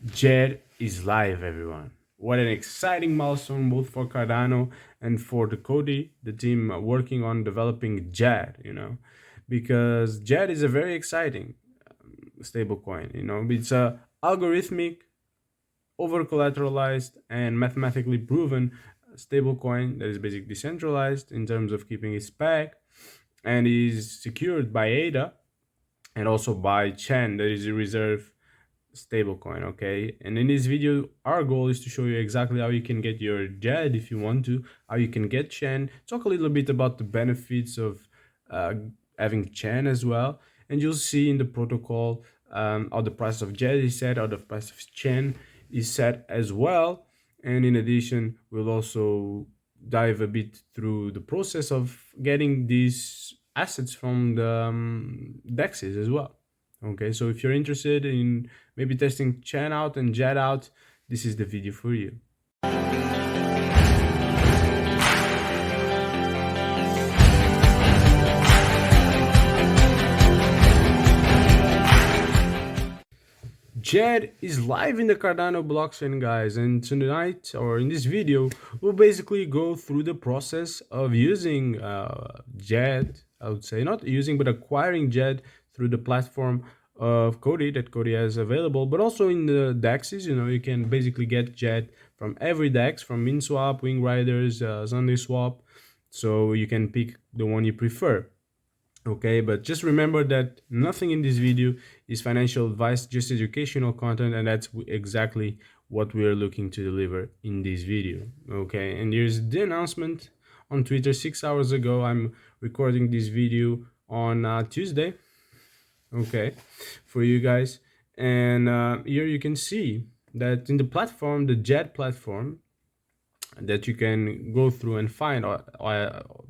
Djed is live, everyone. What an exciting milestone both for Cardano and for the Cody, the team working on developing Djed, because Djed is a very exciting stablecoin. It's a algorithmic, overcollateralized, and mathematically proven stablecoin that is basically decentralized in terms of keeping its peg and is secured by ADA and also by Chen, that is a reserve stablecoin. Okay, and in this video our goal is to show you exactly how you can get your Djed if you want to, how you can get Chen, talk a little bit about the benefits of uh, having Chen as well, and you'll see in the protocol how the price of Djed is set, how the price of Chen is set as well. And in addition, we'll also dive a bit through the process of getting these assets from the Dexes as well. Okay, so if you're interested in maybe testing Chen out and Djed out, this is the video for you. Djed is live in the Cardano blockchain, guys, and tonight, or in this video, we'll basically go through the process of using Djed, I would say, not using, but acquiring Djed through the platform of Cody that Cody has available, but also in the Dexes. You can basically get Djed from every Dex, from MinSwap, Wing Riders, Sunday Swap, so you can pick the one you prefer. Okay, but just remember that nothing in this video is financial advice, just educational content, and that's exactly what we are looking to deliver in this video. Okay, and here's the announcement on Twitter 6 hours ago. I'm recording this video on Tuesday, okay, for you guys. And here you can see that in the platform, the Djed platform, that you can go through and find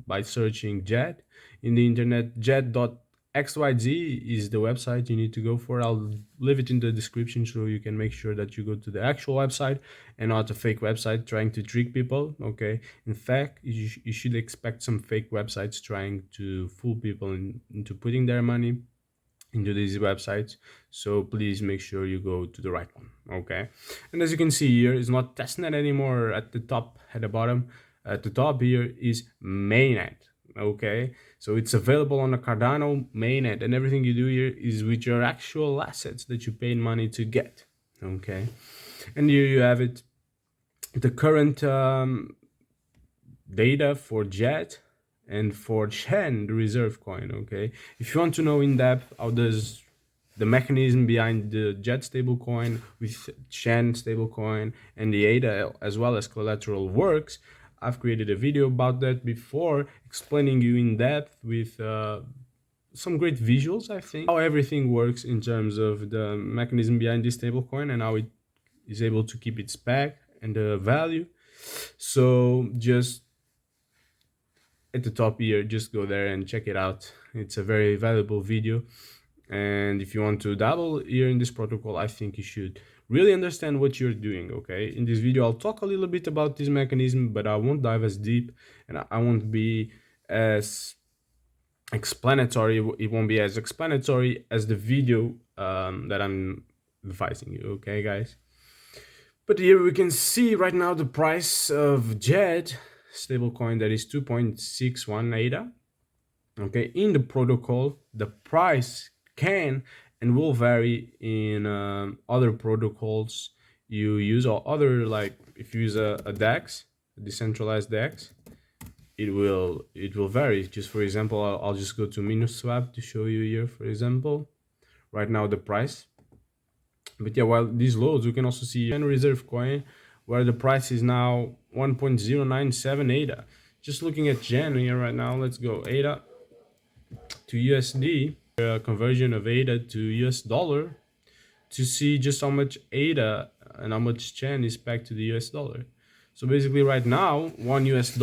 by searching Djed in the internet. Djed.xyz is the website you need to go for. I'll leave it in the description so you can make sure that you go to the actual website and not a fake website trying to trick people. Okay, in fact, you should expect some fake websites trying to fool people into putting their money into these websites, so please make sure you go to the right one. Okay, and as you can see here, it's not testnet anymore at the top. At the bottom, at the top here is mainnet. Okay, so it's available on the Cardano mainnet, and everything you do here is with your actual assets that you paid money to get. Okay, and here you have it, the current data for Djed and for Shen, the reserve coin. Okay, if you want to know in depth how does the mechanism behind the Djed stablecoin with Shen stablecoin and the ADA as well as collateral works, I've created a video about that before, explaining you in depth with some great visuals, I think, how everything works in terms of the mechanism behind this stablecoin and how it is able to keep its peg and the value. So just at the top here, just go there and check it out. It's a very valuable video, and if you want to dabble here in this protocol, I think you should really understand what you're doing. Okay, in this video I'll talk a little bit about this mechanism, but I won't dive as deep, and I won't be as explanatory. It won't be as explanatory as the video that I'm advising you. Okay, guys, but here we can see right now the price of Djed stablecoin, that is 2.61 ADA. Okay, in the protocol, the price can and will vary in other protocols you use, or other, like if you use a Dex, a decentralized Dex, it will vary. Just for example, I'll just go to MinSwap to show you here, for example, right now the price. But yeah, while these loads, we can also see a reserve coin where the price is now 1.097 ADA. Just looking at Gen here right now, let's go ADA to USD, conversion of ADA to US dollar, to see just how much ADA and how much Chen is pegged to the US dollar. So basically right now, $1 US,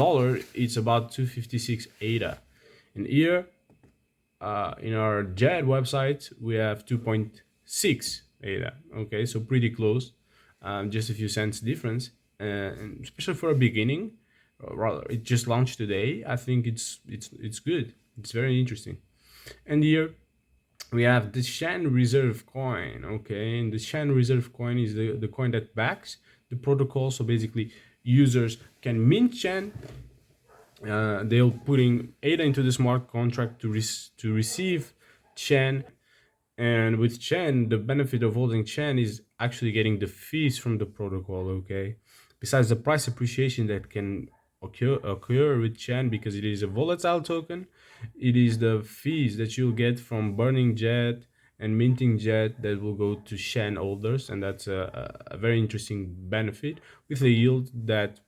it's about 256 ADA. And here, in our Djed website, we have 2.6 ADA. Okay, so pretty close, just a few cents difference, and especially for a beginning. Rather, it just launched today. I think it's good. It's very interesting. And here we have the Shen reserve coin. Okay, and the Shen reserve coin is the coin that backs the protocol. So basically users can mint Shen. They'll putting ADA into the smart contract to receive Shen. And with Chen, the benefit of holding Chen is actually getting the fees from the protocol, okay? Besides the price appreciation that can occur with Chen because it is a volatile token, it is the fees that you'll get from burning Djed and minting Djed that will go to Shen holders, and that's a very interesting benefit with a yield that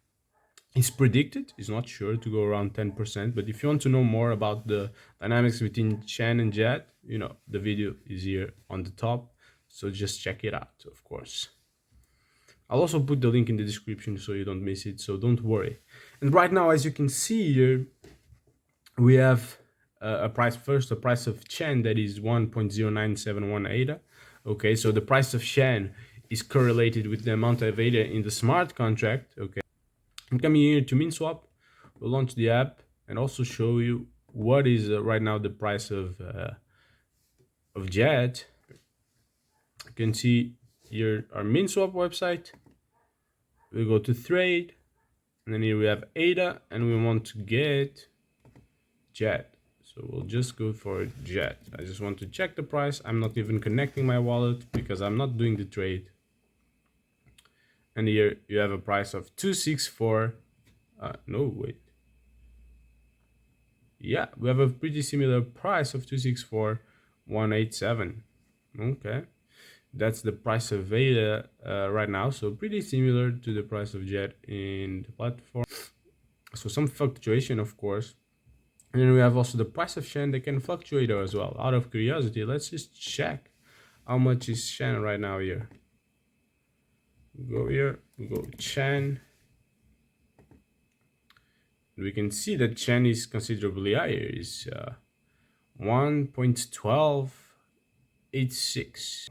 is predicted, is not sure to go around 10%. But if you want to know more about the dynamics between Shen and Djed, you know, the video is here on the top. So just check it out, of course. I'll also put the link in the description so you don't miss it, so don't worry. And right now, as you can see here, we have a price of Shen that is 1.09718 ADA. Okay, so the price of Shen is correlated with the amount of ADA in the smart contract. Okay, I'm coming here to MinSwap. We'll launch the app and also show you what is right now the price of Djed. You can see here our MinSwap website. We go to trade, and then here we have ADA, and we want to get Djed. So we'll just go for Djed. I just want to check the price. I'm not even connecting my wallet because I'm not doing the trade. And here you have a price of 264. No, wait. Yeah, we have a pretty similar price of 264,187. Okay, that's the price of ADA right now, so pretty similar to the price of Djed in the platform. So some fluctuation, of course. And then we have also the price of Shen that can fluctuate as well. Out of curiosity, let's just check how much is Shen right now here. Go here, we go Shen. We can see that Shen is considerably higher. Is 1.1286.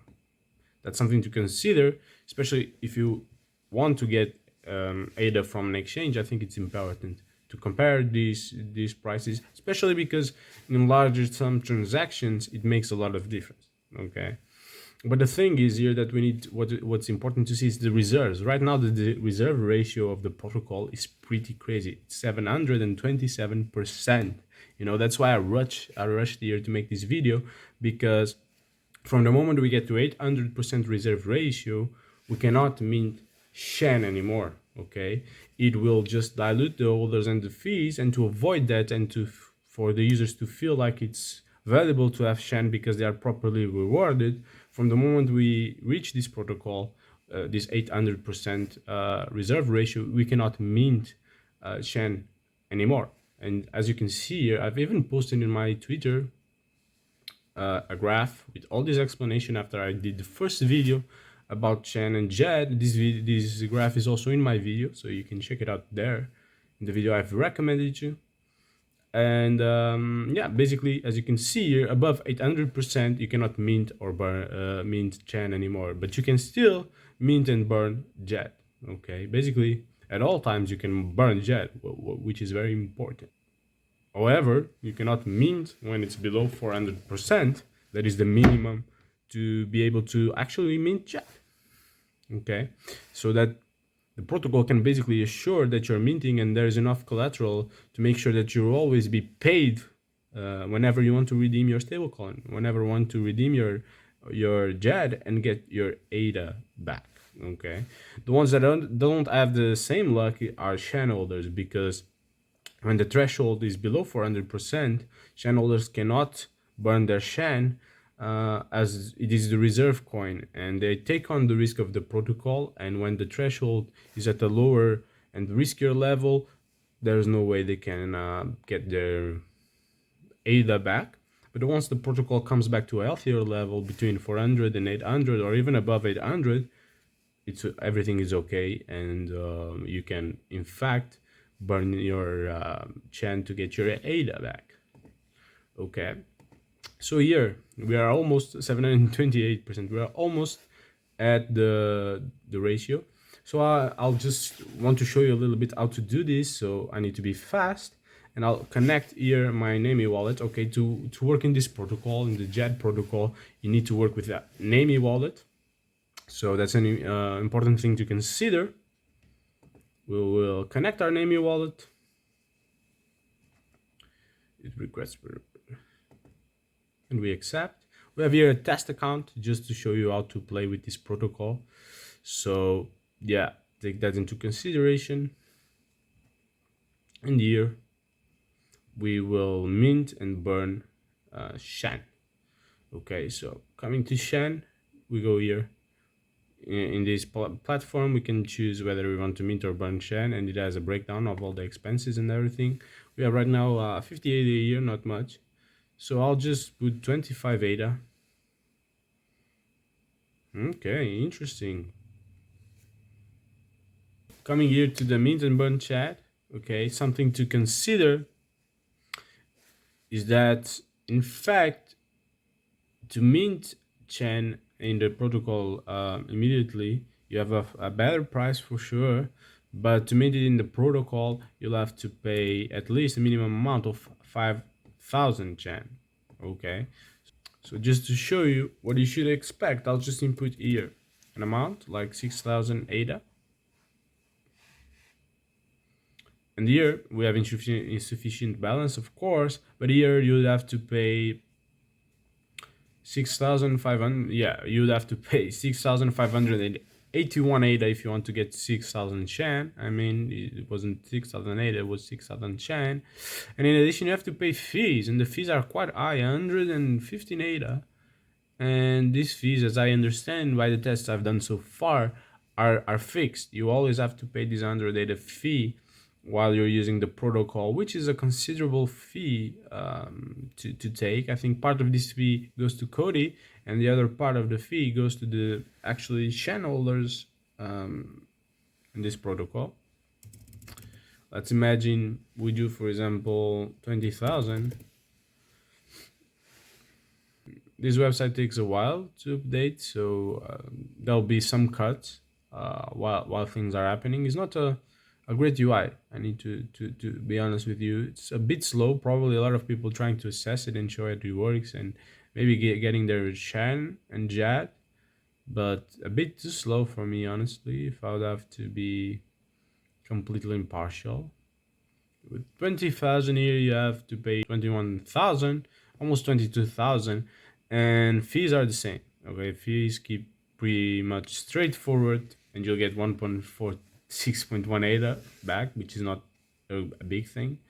That's something to consider, especially if you want to get ADA from an exchange. I think it's important to compare these prices, especially because in larger sum transactions it makes a lot of difference. Okay, but the thing is here that we need, what's important to see is the reserves. Right now the reserve ratio of the protocol is pretty crazy. It's 727%. You know, that's why I rushed here to make this video, because from the moment we get to 800% reserve ratio, we cannot mint Shen anymore. Okay, it will just dilute the holders and the fees, and to avoid that, and for the users to feel like it's valuable to have Shen because they are properly rewarded, from the moment we reach this protocol, this 800% reserve ratio, we cannot mint Shen anymore. And as you can see here, I've even posted in my Twitter a graph with all this explanation after I did the first video about Shen and Djed. This graph is also in my video, so you can check it out there in the video I've recommended you. And yeah, basically, as you can see here, above 800%, you cannot mint or burn mint Shen anymore, but you can still mint and burn Djed. Okay, basically at all times you can burn Djed, which is very important. However, you cannot mint when it's below 400%. That is the minimum to be able to actually mint Djed. Okay, so that the protocol can basically assure that you're minting and there's enough collateral to make sure that you'll always be paid whenever you want to redeem your stablecoin, whenever you want to redeem your Djed and get your ADA back. Okay, the ones that don't have the same luck are Shen holders, because when the threshold is below 400%, Shen holders cannot burn their Shen, as it is the reserve coin, and they take on the risk of the protocol. And when the threshold is at a lower and riskier level, there's no way they can get their ADA back. But once the protocol comes back to a healthier level between 400 and 800, or even above 800, everything is okay, and you can in fact burn your Shen to get your ADA back. Okay, so here we are almost 728%. We are almost at the ratio. So I'll just want to show you a little bit how to do this. So I need to be fast, and I'll connect here my Name wallet. Okay, to work in this protocol, in the Djed protocol, you need to work with that Name wallet. So that's an important thing to consider. We will connect our Name wallet. It requests and we accept. We have here a test account just to show you how to play with this protocol. So yeah, take that into consideration. And here we will mint and burn Shen. Okay, so coming to Shen, we go here. In this platform, we can choose whether we want to mint or burn Shen, and it has a breakdown of all the expenses and everything. We have right now 58 a year, not much. So I'll just put 25 ADA. Okay, interesting. Coming here to the mint and burn chat, okay, something to consider is that, in fact, to mint Shen in the protocol immediately, you have a better price for sure, but to mint it in the protocol, you'll have to pay at least a minimum amount of 5,000 Shen, okay? So just to show you what you should expect, I'll just input here an amount like 6,000 ADA. And here we have insufficient balance, of course, but here you'd have to pay 6,500. Yeah, you'd have to pay 6,581 ADA if you want to get 6,000 Shen. I mean, it wasn't 6,000 ADA, it was 6,000 Shen. And in addition, you have to pay fees, and the fees are quite high, 115 ADA. And these fees, as I understand by the tests I've done so far, are fixed. You always have to pay this 100 ADA fee while you're using the protocol, which is a considerable fee to take. I think part of this fee goes to Cody, and the other part of the fee goes to the actually Shen holders in this protocol. Let's imagine we do, for example, 20,000. This website takes a while to update, so there'll be some cuts while things are happening. It's not a great UI. I need to be honest with you. It's a bit slow. Probably a lot of people trying to assess it and show it works, and maybe getting their Shen and Djed, but a bit too slow for me, honestly, if I would have to be completely impartial. With 20,000 here, you have to pay 21,000, almost 22,000, and fees are the same. Okay, fees keep pretty much straightforward, and you'll get 1.46.1 ADA back, which is not a big thing.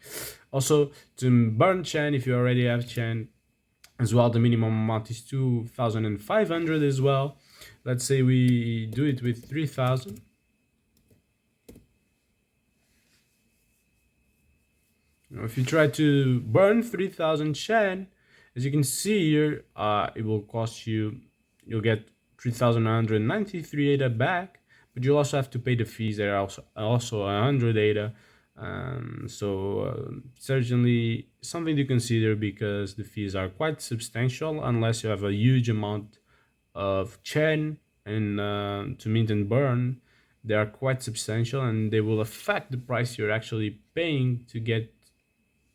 Also, to burn Shen, if you already have Shen as well, the minimum amount is 2,500 as well. Let's say we do it with 3,000. If you try to burn 3,000 Shen, as you can see here, it will cost you, you'll get 3,193 ADA back, but you'll also have to pay the fees. There are also 100 ADA. Certainly something to consider, because the fees are quite substantial unless you have a huge amount of Shen and to mint and burn. They are quite substantial, and they will affect the price you're actually paying to get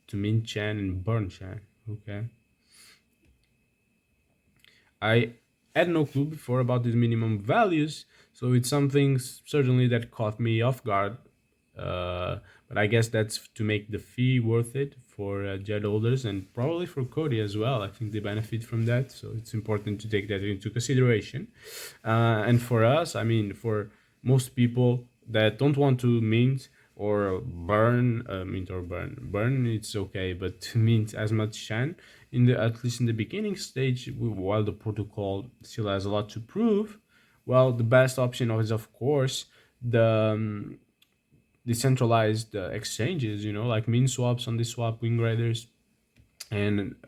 to mint Shen and burn Shen. Okay, I had no clue before about these minimum values, so it's something certainly that caught me off guard. But I guess that's to make the fee worth it for Djed holders, and probably for Cody as well. I think they benefit from that, so it's important to take that into consideration. And for us, I mean, for most people that don't want to mint or burn, burn, it's okay, but to mint as much Shen at least in the beginning stage, while the protocol still has a lot to prove, well, the best option is, of course, the decentralized exchanges, like min swaps on the swap wing riders,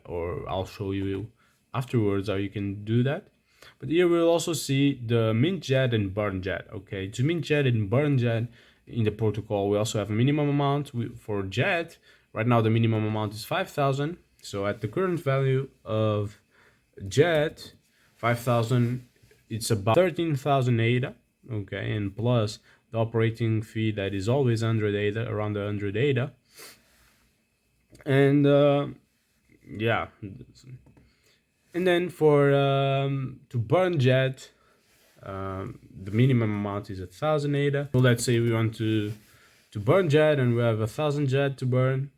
or I'll show you afterwards how you can do that. But here we'll also see the mint Djed and burn Djed. Okay, to mint Djed and burn Djed in the protocol, we also have a minimum amount for Djed. Right now the minimum amount is 5,000. So at the current value of Djed, 5,000, it's about 13,000 ADA. Okay, and plus the operating fee that is always 100 ADA, around the 100 ADA. And yeah, and then for to burn Djed, the minimum amount is 1,000 ADA. So let's say we want to burn Djed and we have 1,000 Djed to burn.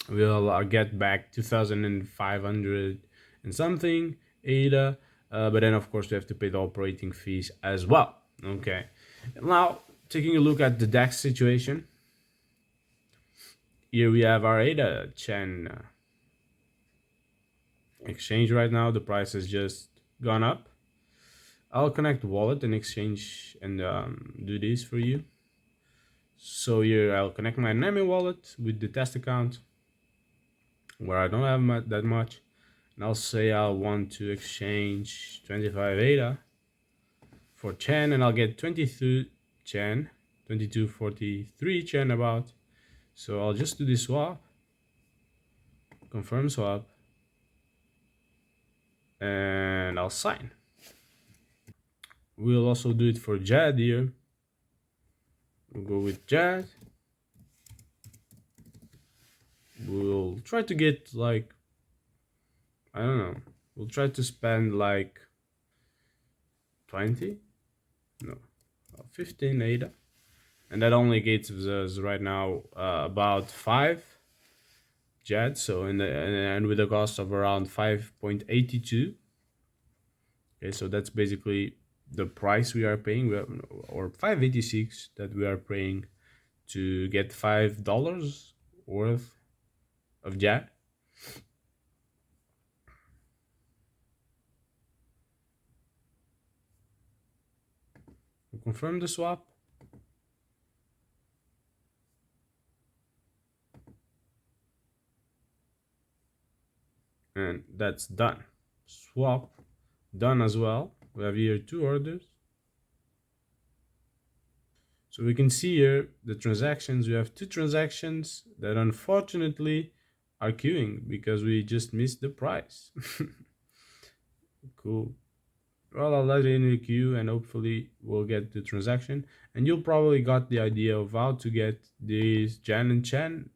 We'll get back 2,500 and something ADA, but then of course we have to pay the operating fees as well. Okay, now taking a look at the Dex situation. Here we have our ADA Chen exchange right now. The price has just gone up. I'll connect wallet and exchange and do this for you. So here I'll connect my Nami wallet with the test account where I don't have that much. And I'll say I want to exchange 25 ADA for Chen, and I'll get 22 Chen, 2243 Chen about. So I'll just do this swap, confirm swap, and I'll sign. We'll also do it for Djed here. We'll go with Djed. We'll try to get like, I don't know, we'll try to spend like 20, no, 15 ADA. And that only gets us right now about 5 Djed, so and with a cost of around 5.82. Okay, so that's basically the price we are paying, or 586 that we are paying to get $5 worth of Djed. We'll confirm the swap. And that's done. Swap done as well. We have here 2 orders. So we can see here the transactions. We have 2 transactions that unfortunately are queuing because we just missed the price. Cool. Well, I'll let it in the queue and hopefully we'll get the transaction. And you'll probably got the idea of how to get these Djed and Shen.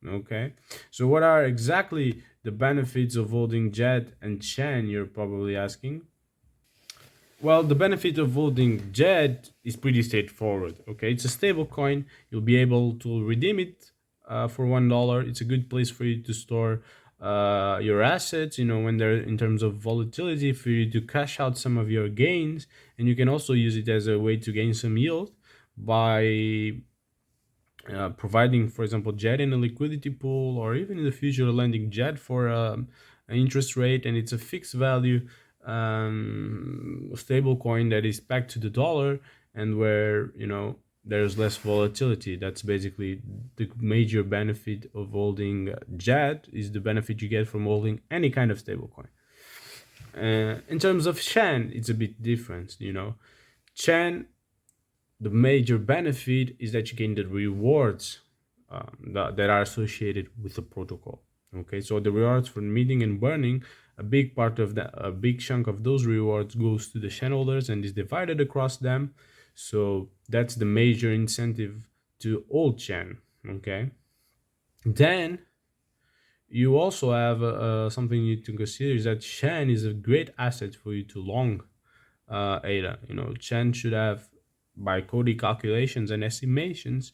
Okay, so what are exactly the benefits of holding Djed and Shen, you're probably asking? Well, the benefit of holding Djed is pretty straightforward. Okay, it's a stable coin. You'll be able to redeem it for $1. It's a good place for you to store your assets, you know, when they're in terms of volatility, for you to cash out some of your gains. And you can also use it as a way to gain some yield by providing, for example, Djed in a liquidity pool, or even in the future lending Djed for an interest rate, and it's a fixed value stable coin that is pegged to the dollar, and where, you know, there's less volatility. That's basically the major benefit of holding Djed, is the benefit you get from holding any kind of stable coin. In terms of Shen, it's a bit different, you know. Shen, the major benefit is that you gain the rewards that are associated with the protocol. Okay, so the rewards for minting and burning, a big part of that, a big chunk of those rewards goes to the shareholders and is divided across them. So that's the major incentive to hold Shen. Okay, then you also have something you need to consider, is that Shen is a great asset for you to long ADA. You know, Shen should have, by Cody calculations and estimations,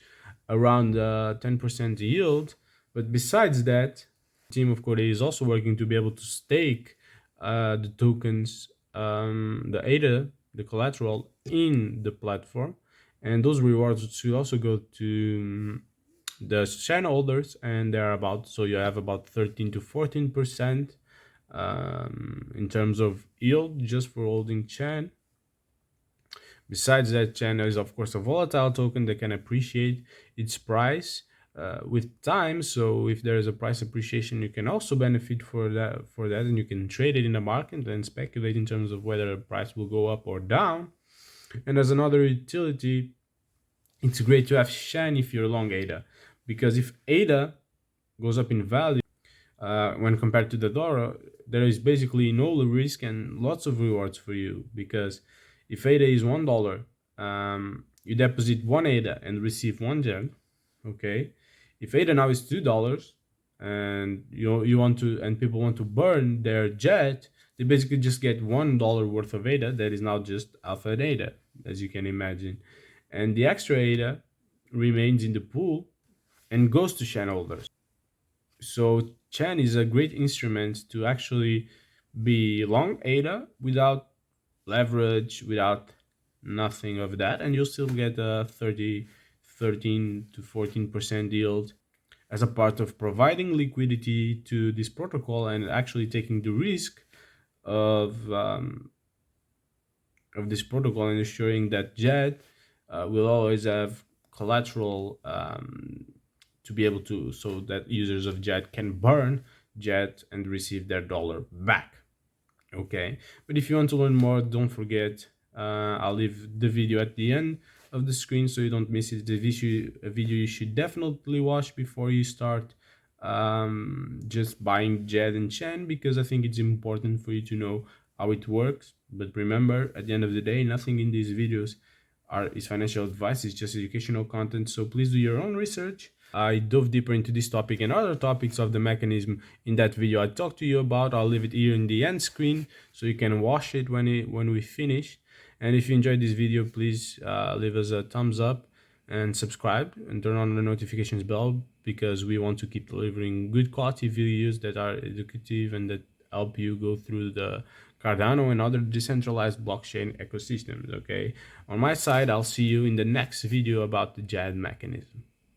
around 10% yield. But besides that, the team of Cody is also working to be able to stake the tokens, the ADA, the collateral in the platform. And those rewards should also go to the shareholders, and they're about, so you have about 13 to 14% in terms of yield just for holding Shen. Besides that, Shen is of course a volatile token that can appreciate its price with time. So if there is a price appreciation, you can also benefit for that, and you can trade it in the market and speculate in terms of whether the price will go up or down. And as another utility, it's great to have Shen if you're long ADA, because if ADA goes up in value when compared to the dollar, there is basically no risk and lots of rewards for you, because if ADA is $1, you deposit 1 ADA and receive 1 Djed. Okay, if ADA now is $2, and you want to, and people want to burn their jet, they basically just get $1 worth of ADA that is now just alpha ADA, as you can imagine, and the extra ADA remains in the pool and goes to shareholders. So Chen is a great instrument to actually be long ADA without leverage, without nothing of that, and you'll still get a 13 to 14% yield as a part of providing liquidity to this protocol and actually taking the risk of this protocol and ensuring that Djed will always have collateral to be able to, so that users of Djed can burn Djed and receive their dollar back. Okay, but if you want to learn more, don't forget, I'll leave the video at the end of the screen so you don't miss it. The video you should definitely watch before you start just buying Djed and Shen, because I think it's important for you to know how it works. But remember, at the end of the day, nothing in these videos is financial advice, it's just educational content, so please do your own research. I dove deeper into this topic and other topics of the mechanism in that video I talked to you about. I'll leave it here in the end screen so you can watch it when we finish. And if you enjoyed this video, please leave us a thumbs up and subscribe and turn on the notifications bell, because we want to keep delivering good quality videos that are educative and that help you go through the Cardano and other decentralized blockchain ecosystems. Okay, on my side, I'll see you in the next video about the Djed mechanism.